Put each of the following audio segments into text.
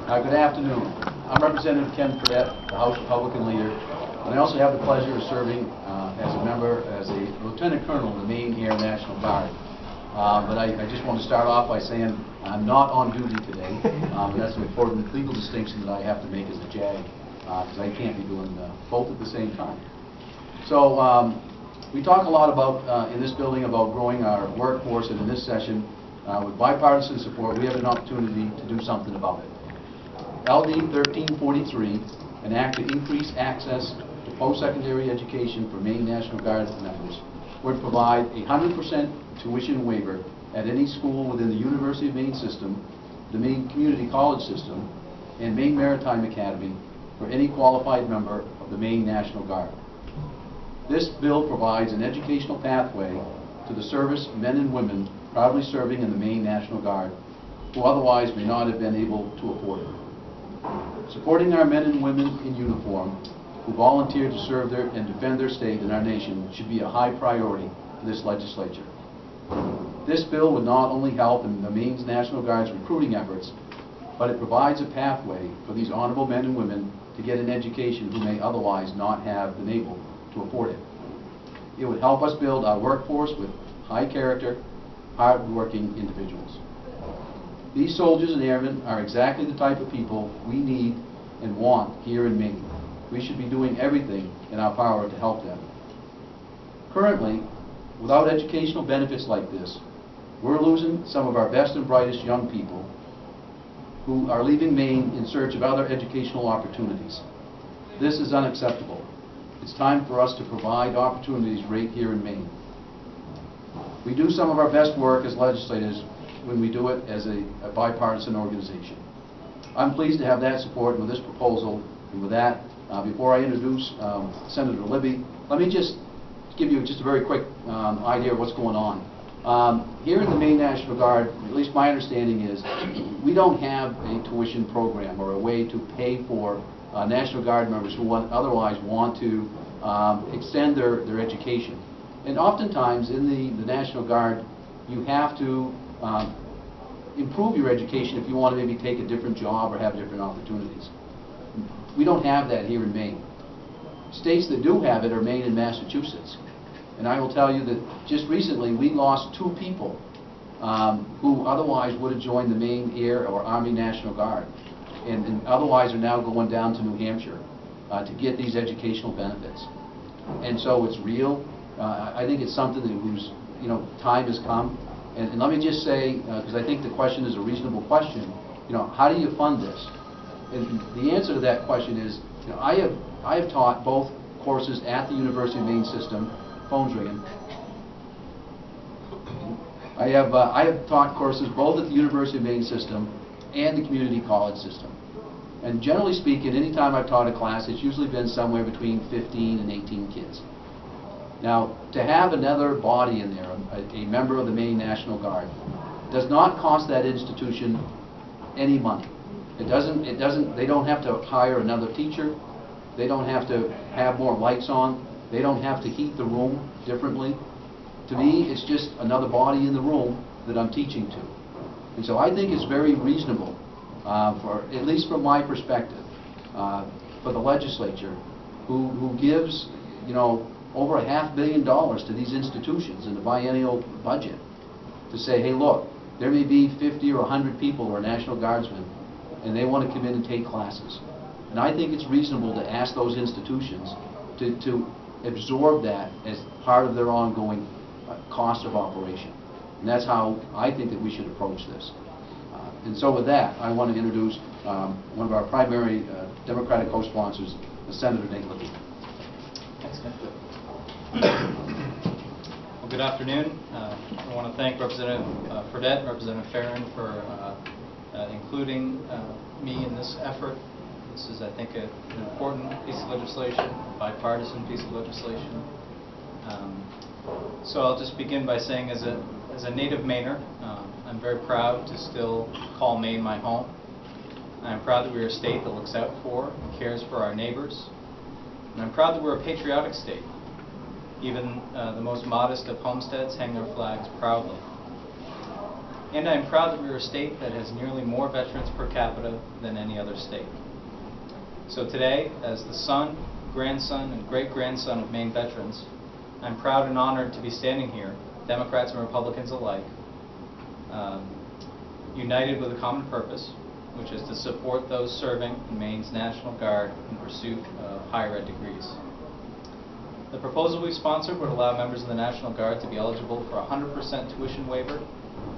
Good afternoon. I'm Representative Ken FREDETTE, the House Republican leader, and I also have the pleasure of serving as a member, as a Lieutenant Colonel in the Maine National Guard. But I just want to start off by saying I'm not on duty today. That's an important legal distinction that I have to make as a JAG, because I can't be doing both at the same time. So we talk a lot about, in this building, about growing our workforce, and in this session, with bipartisan support, we have an opportunity to do something about it. LD 1343, an act to increase access to post-secondary education for Maine National Guard members, would provide a 100% tuition waiver at any school within the University of Maine System, the Maine Community College System, and Maine Maritime Academy for any qualified member of the Maine National Guard. This bill provides an educational pathway to the service men and women proudly serving in the Maine National Guard who otherwise may not have been able to afford it. Supporting our men and women in uniform who volunteer to serve and defend their state and our nation should be a high priority for this legislature. This bill would not only help in the Maine National Guard's recruiting efforts, but it provides a pathway for these honorable men and women to get an education who may otherwise not have been able to afford it. It would help us build our workforce with high character, hard-working individuals. These soldiers and airmen are exactly the type of people we need and want here in Maine. We should be doing everything in our power to help them. Currently, without educational benefits like this, we're losing some of our best and brightest young people who are leaving Maine in search of other educational opportunities. This is unacceptable. It's time for us to provide opportunities right here in Maine. We do some of our best work as legislators when we do it as a bipartisan organization. I'm pleased to have that support with this proposal, and with that, before I introduce Senator Libby, let me just give you just a very quick idea of what's going on. Here in the Maine National Guard, at least my understanding is, we don't have a tuition program or a way to pay for National Guard members who otherwise want to extend their education. And oftentimes in the National Guard, you have to improve your education if you want to maybe take a different job or have different opportunities. We don't have that here in Maine. States that do have it are Maine and Massachusetts. And I will tell you that just recently we lost 2 people who otherwise would have joined the Maine Air or Army National Guard, and otherwise are now going down to New Hampshire to get these educational benefits. And so it's real. I think it's something that whose time has come. And let me just say, because I think the question is a reasonable question, how do you fund this? And the answer to that question is, I have taught both courses at the University of Maine System. Phone's ringing. I have taught courses both at the University of Maine System and the Community College System. And generally speaking, any time I've taught a class, it's usually been somewhere between 15 and 18 kids. Now, to have another body in there, a member of the Maine National Guard, does not cost that institution any money. They don't have to hire another teacher. They don't have to have more lights on. They don't have to heat the room differently. To me, it's just another body in the room that I'm teaching to. And so I think it's very reasonable, at least from my perspective, for the legislature, who gives, over $500 million to these institutions in the biennial budget, to say, hey, look, there may be 50 or 100 people who are National Guardsmen, and they want to come in and take classes. And I think it's reasonable to ask those institutions to absorb that as part of their ongoing cost of operation. And that's how I think that we should approach this. And so with that, I want to introduce one of our primary Democratic co-sponsors, Senator Nat'l. Thanks, Nick. Well, good afternoon. I want to thank Representative FREDETTE, Representative FARRIN for including me in this effort. This is, I think, an important piece of legislation, a bipartisan piece of legislation. So I'll just begin by saying, as a native Mainer, I'm very proud to still call Maine my home. I'm proud that we're a state that looks out for and cares for our neighbors. And I'm proud that we're a patriotic state. Even the most modest of homesteads hang their flags proudly. And I am proud that we are a state that has nearly more veterans per capita than any other state. So today, as the son, grandson, and great-grandson of Maine veterans, I'm proud and honored to be standing here, Democrats and Republicans alike, united with a common purpose, which is to support those serving in Maine's National Guard in pursuit of higher ed degrees. The proposal we sponsored would allow members of the National Guard to be eligible for a 100% tuition waiver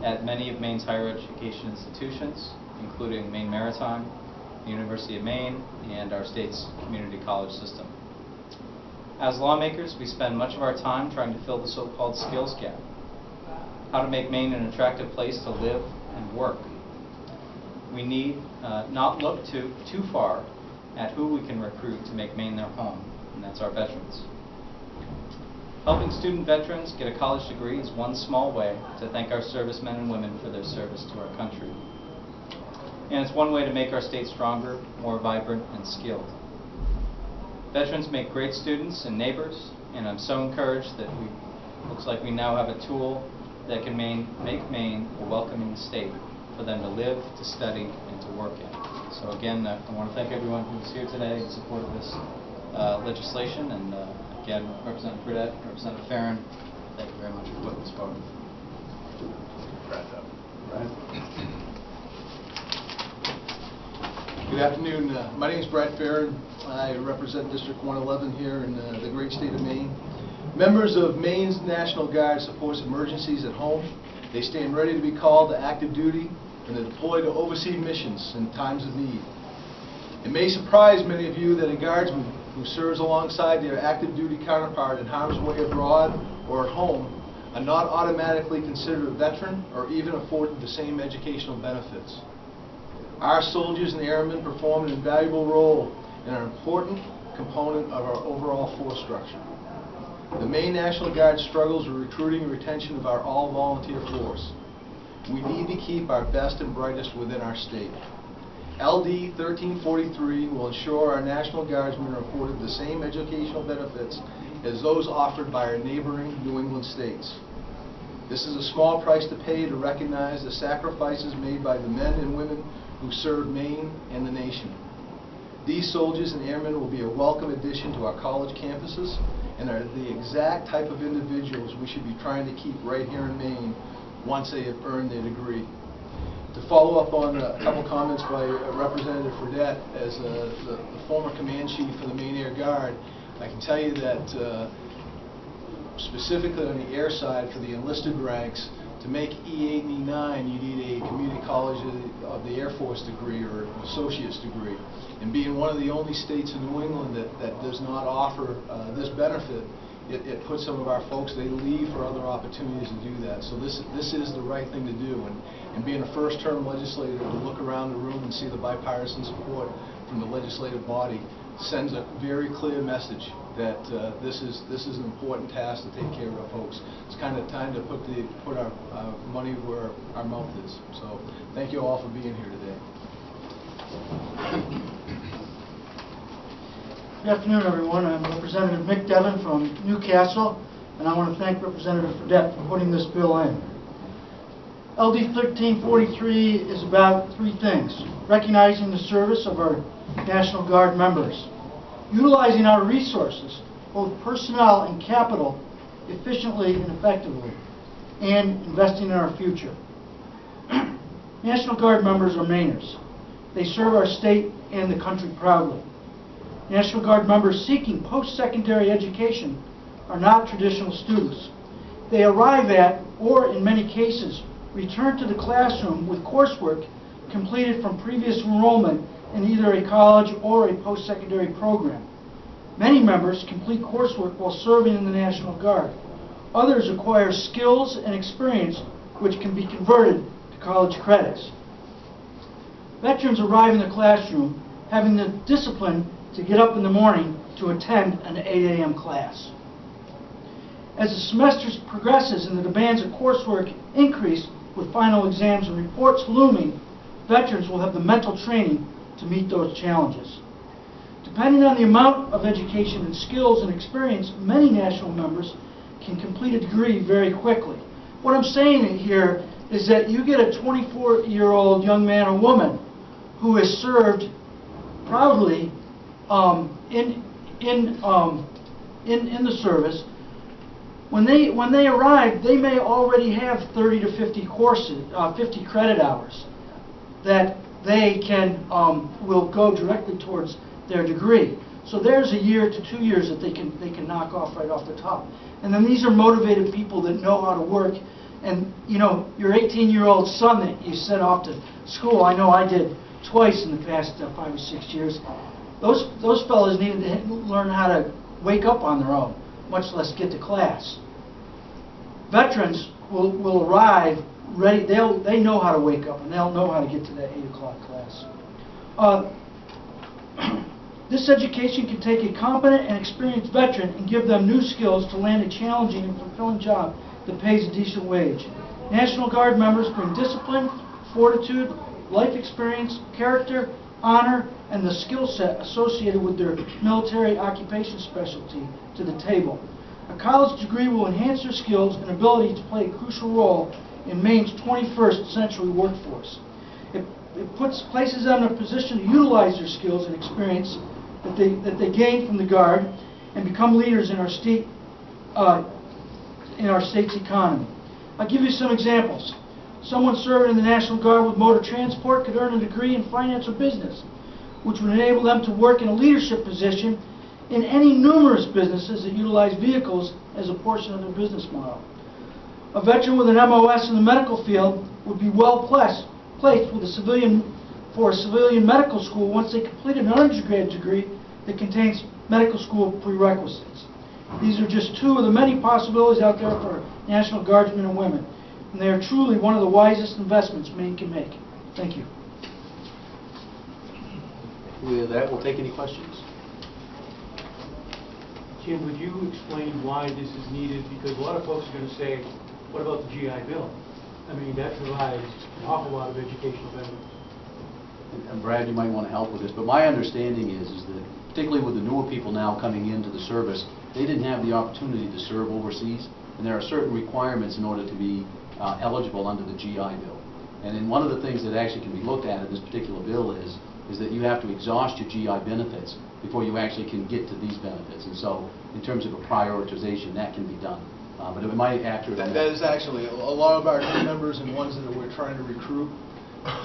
at many of Maine's higher education institutions, including Maine Maritime, the University of Maine, and our state's community college system. As lawmakers, we spend much of our time trying to fill the so-called skills gap. How to make Maine an attractive place to live and work. We need not look too far at who we can recruit to make Maine their home, and that's our veterans. Helping student veterans get a college degree is one small way to thank our servicemen and women for their service to our country. And it's one way to make our state stronger, more vibrant, and skilled. Veterans make great students and neighbors, and I'm so encouraged that looks like we now have a tool that can make Maine a welcoming state for them to live, to study, and to work in. So again, I want to thank everyone who's here today in support of this legislation, and again, Representative FREDETTE, Representative FARRIN, thank you very much for putting this forward. Good afternoon. My name is Brad Farrin. I represent District 111 here in the great state of Maine. Members of Maine's National Guard supports emergencies at home. They stand ready to be called to active duty and are deployed to oversee missions in times of need. It may surprise many of you that a guardsman who serves alongside their active duty counterpart in harm's way abroad or at home are not automatically considered a veteran or even afforded the same educational benefits. Our soldiers and airmen perform an invaluable role and are an important component of our overall force structure. The Maine National Guard struggles with recruiting and retention of our all-volunteer force. We need to keep our best and brightest within our state. LD 1343 will ensure our National Guardsmen are afforded the same educational benefits as those offered by our neighboring New England states. This is a small price to pay to recognize the sacrifices made by the men and women who serve Maine and the nation. These soldiers and airmen will be a welcome addition to our college campuses and are the exact type of individuals we should be trying to keep right here in Maine once they have earned their degree. To follow up on a couple comments by Representative FREDETTE, as the former command chief for the Maine Air Guard, I can tell you that specifically on the air side for the enlisted ranks, to make E8 and E9 you need a community college of the Air Force degree or an associate's degree. And being one of the only states in New England that does not offer this benefit, it puts some of our folks, they leave for other opportunities to do that. So this is the right thing to do. And being a first-term legislator, to look around the room and see the bipartisan support from the legislative body sends a very clear message that this is an important task to take care of our folks. It's kind of time to put our money where our mouth is. So thank you all for being here today. Good afternoon, everyone. I'm Representative McDevitt from Newcastle, and I want to thank Representative FREDETTE for putting this bill in. LD 1343 is about three things: recognizing the service of our National Guard members, utilizing our resources, both personnel and capital, efficiently and effectively, and investing in our future. National Guard members are Mainers. They serve our state and the country proudly. National Guard members seeking post-secondary education are not traditional students. They arrive at, or in many cases, return to the classroom with coursework completed from previous enrollment in either a college or a post-secondary program. Many members complete coursework while serving in the National Guard. Others acquire skills and experience which can be converted to college credits. Veterans arrive in the classroom having the discipline to get up in the morning to attend an 8 a.m. class. As the semester progresses and the demands of coursework increase with final exams and reports looming, veterans will have the mental training to meet those challenges. Depending on the amount of education and skills and experience, many national members can complete a degree very quickly. What I'm saying here is that you get a 24-year-old young man or woman who has served proudly in the service. When they arrive, they may already have 30 to 50 courses, 50 credit hours that they can will go directly towards their degree. So there's a year to 2 years that they can knock off right off the top. And then these are motivated people that know how to work. And you know, your 18-year-old son that you sent off to school, I know I did twice in the past 5 or 6 years. Those fellas needed to learn how to wake up on their own, much less get to class. Veterans will arrive ready. They know how to wake up, and they'll know how to get to that 8 o'clock class. This education can take a competent and experienced veteran and give them new skills to land a challenging and fulfilling job that pays a decent wage. National Guard members bring discipline, fortitude, life experience, character, honor, and the skill set associated with their military occupation specialty to the table. A college degree will enhance their skills and ability to play a crucial role in Maine's 21st century workforce. It places them in a position to utilize their skills and experience that they gain from the Guard and become leaders in our state's economy. I'll give you some examples. Someone serving in the National Guard with motor transport could earn a degree in finance or business, which would enable them to work in a leadership position in any numerous businesses that utilize vehicles as a portion of their business model. A veteran with an MOS in the medical field would be well placed with for a civilian medical school once they complete an undergraduate degree that contains medical school prerequisites. These are just two of the many possibilities out there for National Guardsmen and women, and they are truly one of the wisest investments Maine can make. Thank you. With that, we'll take any questions. Jim, would you explain why this is needed? Because a lot of folks are going to say, what about the GI Bill? I mean, that provides an awful lot of educational benefits. And Brad, you might want to help with this, but my understanding is that particularly with the newer people now coming into the service, they didn't have the opportunity to serve overseas, and there are certain requirements in order to be eligible under the GI Bill. And then one of the things that actually can be looked at in this particular bill is that you have to exhaust your GI benefits before you actually can get to these benefits. And so in terms of a prioritization, that can be done. But it might accurate. That is actually, a lot of our team members and ones that we're trying to recruit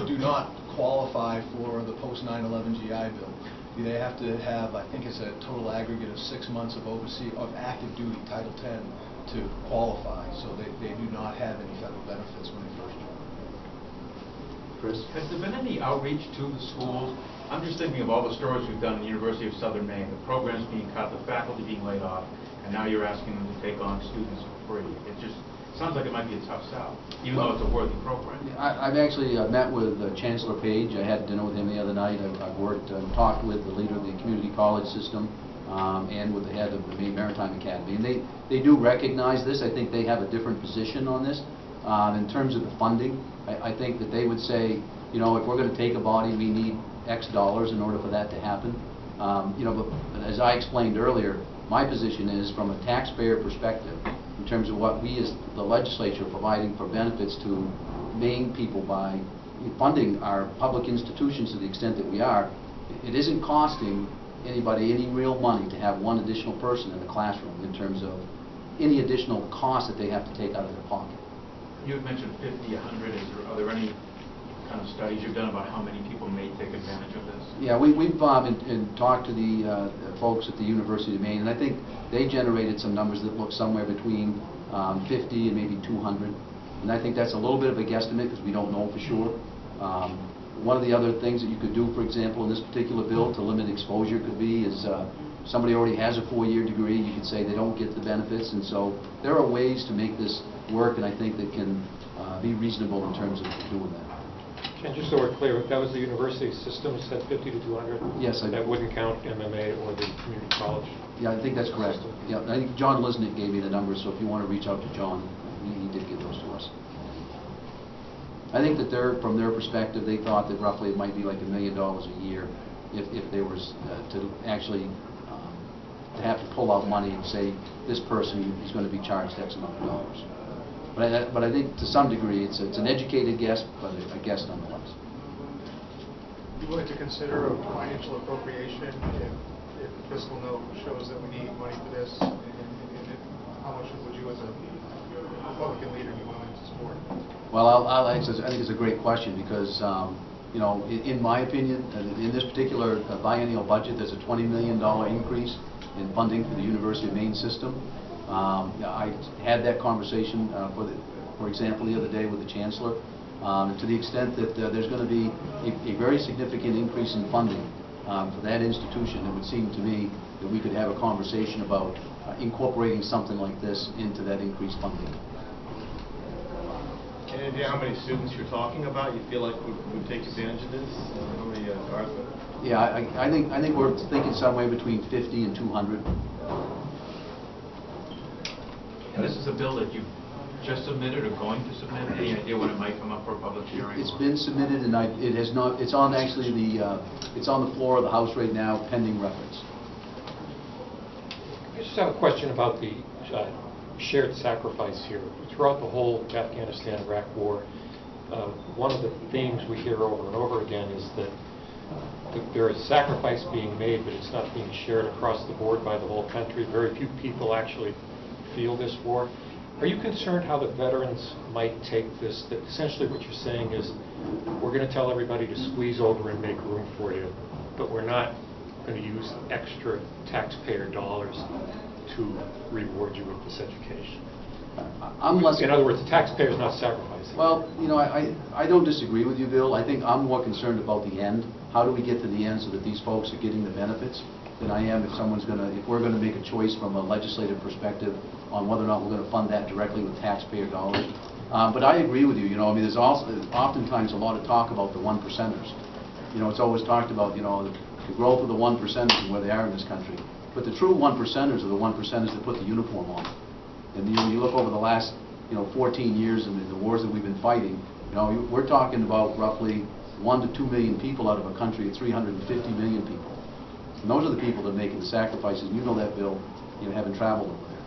do not qualify for the post-9/11 GI Bill. They have to have, I think it's a total aggregate of 6 months of active duty, Title 10, to qualify. So they do not have any federal benefits when they first join. Chris? Has there been any outreach to the schools? I'm just thinking of all the stories we've done in the University of Southern Maine, the programs being cut, the faculty being laid off, and now you're asking them to take on students for free. It just sounds like it might be a tough sell, even though it's a worthy program. I've actually met with Chancellor Page. I had dinner with him the other night. I've worked and talked with the leader of the Community College System and with the head of the Maine Maritime Academy. And they do recognize this. I think they have a different position on this. In terms of the funding, I think that they would say, you know, if we're going to take a body, we need X dollars in order for that to happen. You know, but as I explained earlier, my position is from a taxpayer perspective, in terms of what we as the legislature are providing for benefits to Maine people by funding our public institutions to the extent that we are, it isn't costing anybody any real money to have one additional person in the classroom in terms of any additional cost that they have to take out of their pocket. You had mentioned 50, 100. Are there any kind of studies you've done about how many people may take advantage of this? Yeah, we've talked to the folks at the University of Maine, and I think they generated some numbers that look somewhere between 50 and maybe 200. And I think that's a little bit of a guesstimate because we don't know for sure. One of the other things that you could do, for example, in this particular bill to limit exposure could be is somebody already has a 4-year degree, you could say they don't get the benefits, and so there are ways to make this work, and I think that can be reasonable in terms of doing that. And just so we're clear, if that was the university system, said 50 to 200? Yes. That wouldn't count MMA or the community college? Yeah, I think that's correct. Yeah, I think John Lisnick gave me the numbers, so if you want to reach out to John, he did give those to us. I think that from their perspective, they thought that roughly it might be like $1 million a year if there was to actually to have to pull out money and say this person is going to be charged X amount of dollars. But I think to some degree, it's an educated guess, but a guess nonetheless. You willing to consider a financial appropriation if the fiscal note shows that we need money for this? And how much would you, as a Republican leader, be willing to support? Well, I think it's a great question because, you know, in my opinion, in this particular biennial budget, there's a $20 million increase in funding for the University of Maine System. I had that conversation, for example, the other day with the Chancellor. To the extent that there's going to be a very significant increase in funding for that institution, it would seem to me that we could have a conversation about incorporating something like this into that increased funding. Any idea how many students you're talking about you feel like would take advantage of this? How many guards? Yeah, I think we're thinking somewhere between 50 and 200. And this is a bill that you've just submitted or going to submit? Any idea when it might come up for a public hearing? It's been submitted, and it has not. It's on actually it's on the floor of the House right now, pending reference. I just have a question about the shared sacrifice here. Throughout the whole Afghanistan-Iraq war, one of the themes we hear over and over again is that there is sacrifice being made, but it's not being shared across the board by the whole country. Very few people actually feel this war. Are you concerned how the veterans might take this? That essentially what you're saying is, we're going to tell everybody to squeeze over and make room for you, but we're not going to use extra taxpayer dollars to reward you with this education. In other words, the taxpayer's not sacrificing. Well, you know, I don't disagree with you, Bill. I think I'm more concerned about the end. How do we get to the end so that these folks are getting the benefits than I am if we're going to make a choice from a legislative perspective on whether or not we're going to fund that directly with taxpayer dollars. But I agree with you. You know, I mean, there's also oftentimes a lot of talk about the 1%ers. You know, it's always talked about, you know, the growth of the 1%ers and where they are in this country. But the true 1%ers are the 1%ers that put the uniform on. And you look over the last, 14 years and the wars that we've been fighting, we're talking about roughly 1 to 2 million people out of a country of 350 million people. And those are the people that are making the sacrifices. You know that, Bill, having traveled over there.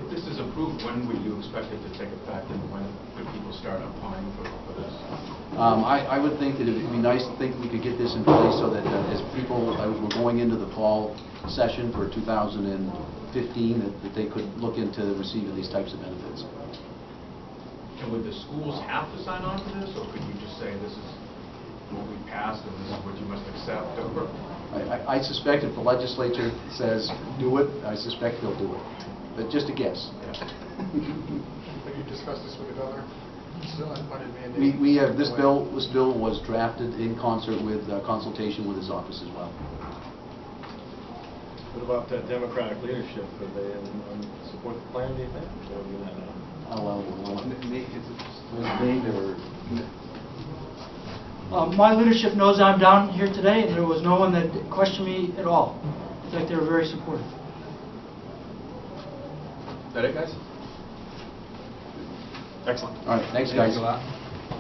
If this is approved, when would you expect it to take effect, and when could people start applying for this? I would think that it would be nice to think we could get this in place so that as people were going into the fall session for 2015, that they could look into receiving these types of benefits. And would the schools have to sign on to this, or could you just say this is what we passed and this is what you must accept? I suspect if the legislature says do it, I suspect they'll do it. But just a guess. Have you discussed this with the governor? Unfunded mandate? We have this bill. This bill was drafted in concert with consultation with his office as well. What about that Democratic leadership? Could they support the plan, do you think? Or do you not know? My leadership knows I'm down here today, and there was no one that questioned me at all. In fact, they were very supportive. Is that it, guys? Excellent. All right, thanks, guys. Thanks a lot.